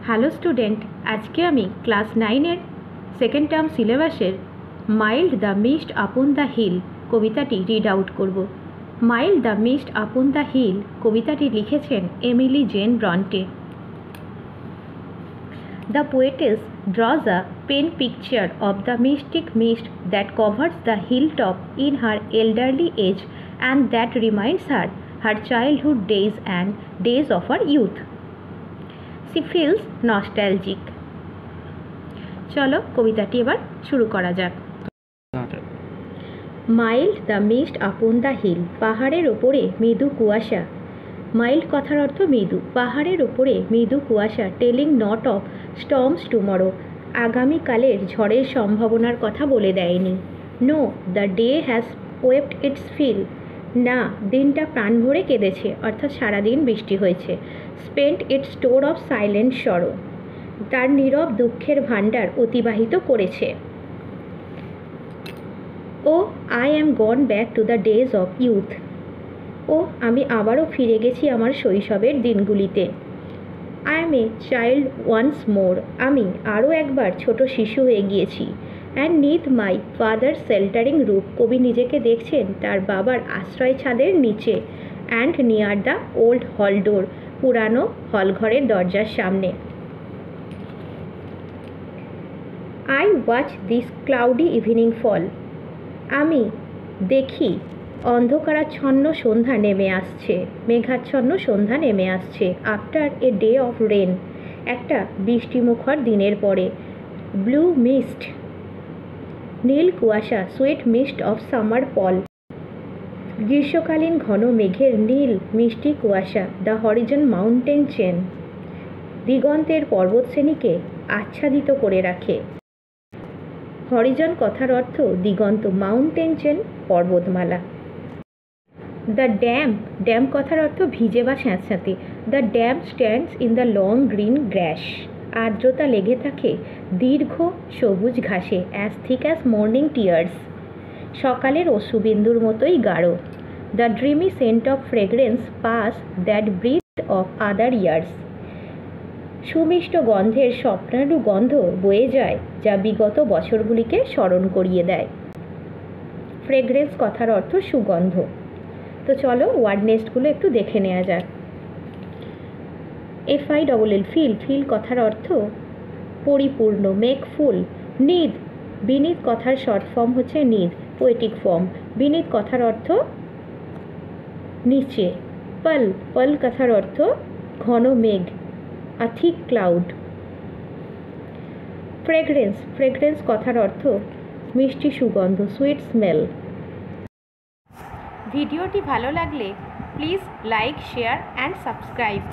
Hello student, আজকে আমি class 9-এর সেকেন্ড টার্ম সিলেবাসের mild the mist upon the hill কবিতাটি রিড আউট করব। Mild the mist upon the hill কবিতাটি লিখেছেন Emily Jane Bronte. The poetess draws a pen picture of the mystic mist that covers the hilltop in her elderly age and that reminds her her childhood days and days of her youth. She feels nostalgic. চলো কবিতাটি এবার শুরু করা যাক। Mild the mist upon the hill, পাহাড়ের ওপরে মৃদু কুয়াশা। মাইল্ড কথার অর্থ মৃদু, পাহাড়ের ওপরে মৃদু কুয়াশা। Telling not of storms tomorrow, আগামীকালের ঝড়ের সম্ভাবনার কথা বলে দেয়নি। No, the day has wept its fill, না দিনটা প্রাণ ভরে কেঁদেছে, অর্থাৎ সারাদিন বৃষ্টি হয়েছে। Spent its store of silent sorrow, তার নীরব দুঃখের ভাণ্ডার অতিবাহিত করেছে। O I am gone back to the days of youth, ও আমি আবারও ফিরে গেছি আমার শৈশবের দিনগুলিতে। I am a child once more, আমি আরও একবার ছোট শিশু হয়ে গিয়েছি। And neath my father sheltering roof, কবি নিজেকে দেখছেন তার বাবার আশ্রয় ছাদের নিচে। অ্যান্ড নিয়ার দ্য ওল্ড হল ডোর, পুরানো হলঘরের দরজার সামনে। I watch this cloudy evening fall, আমি দেখি অন্ধকারাচ্ছন্ন সন্ধ্যা নেমে আসছে, মেঘাচ্ছন্ন সন্ধ্যা নেমে আসছে। After a day of rain, একটা বৃষ্টিমুখর দিনের পরে। ব্লু মিস্ট, নীল কুয়াশা। Sweet mist of summer fall, গ্রীষ্মকালীন ঘন মেঘের নীল মিষ্টি কুয়াশা। দ্য হরিজন মাউন্টেন চেন, দিগন্তের পর্বতশ্রেণীকে আচ্ছাদিত করে রাখে। হরিজন কথার অর্থ দিগন্ত, মাউন্টেন চেন পর্বতমালা। দ্য ড্যাম্প, ড্যাম্প কথার অর্থ ভিজে বা স্যাঁতস্যাঁতে। The damp stands in the long green grass, আর্দ্রতা লেগে থাকে দীর্ঘ সবুজ ঘাসে। As thick as morning tears, সকালের অশ্রুবিন্দুর মতোই গাঢ়। The dreamy scent of fragrance pass that breath of other years, সুমিষ্ট গন্ধের স্বপ্নালু গন্ধ বয়ে যায় যা বিগত বছরগুলিকে স্মরণ করিয়ে দেয়। ফ্রেগ্রেন্স কথার অর্থ সুগন্ধ। তো চলো ওয়ার্ড নেস্টগুলো একটু দেখে নেওয়া যাক। FILL ফিল, ফিল কথার অর্থ পরিপূর্ণ, মেক ফুল। নিদ, বিনীত কথার শর্ট ফর্ম হচ্ছে নিদ, পোয়েটিক ফর্ম। বিনীত কথার অর্থ নিচে। পল, পল কথার অর্থ ঘন মেঘ, আ থিক ক্লাউড। ফ্রেগ্রেন্স, ফ্রেগ্রেন্স কথার অর্থ মিষ্টি সুগন্ধ, সুইট স্মেল। ভিডিওটি ভালো লাগলে please like, share and subscribe.